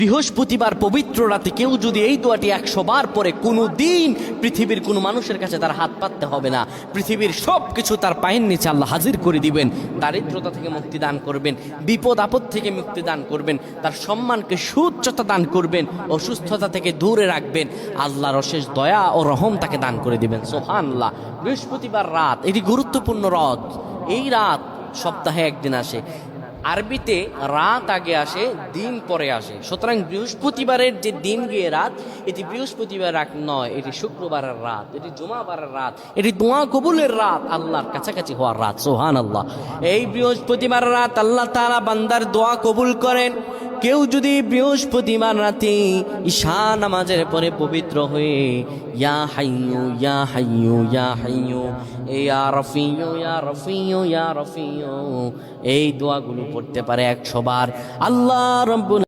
বৃহস্পতিবার পবিত্র রাতে কেউ যদি এই দোয়াটি 100 বার পরে, কোনো দিন পৃথিবীর কোনো মানুষের কাছে তার হাত পাততে হবে না। পৃথিবীর সব কিছু তার পায়ের নিচে আল্লাহ হাজির করে দিবেন। দারিদ্রতা থেকে মুক্তি দান করবেন, বিপদ আপদ থেকে মুক্তি দান করবেন, তার সম্মানকে সুউচ্চতা দান করবেন, অসুস্থতা থেকে দূরে রাখবেন। আল্লাহর অশেষ দয়া ও রহম তাকে দান করে দিবেন। সুবহানাল্লাহ। বৃহস্পতিবার রাত এটি গুরুত্বপূর্ণ রাত। এই রাত সপ্তাহে একদিন আসে। আরবিতে রাত আগে আসে, দিন পরে আসে। সুতরাং বৃহস্পতিবারের যে দিন গিয়ে রাত, এটি বৃহস্পতিবার রাত নয়, এটি শুক্রবারের রাত, এটি জুমাবারের রাত, এটি দোয়া কবুলের রাত, আল্লাহর কাছাকাছি হওয়ার রাত। সুবহানাল্লাহ। এই বৃহস্পতিবার রাত আল্লাহ তাআলা বান্দার দোয়া কবুল করেন। কেউ যদি বৃহস্পতিবার রাতে ঈশা নামাজের পরে পবিত্র হয়ে ইয়া হাইয়ু ইয়া হাইয়ু ইয়া হাইয়ু ইয়া রফিয়ু ইয়া রফিয়ু ইয়া রফিয়ু এই দোয়াগুলো পড়তে পারে 100 বার, আল্লাহ রাব্বুল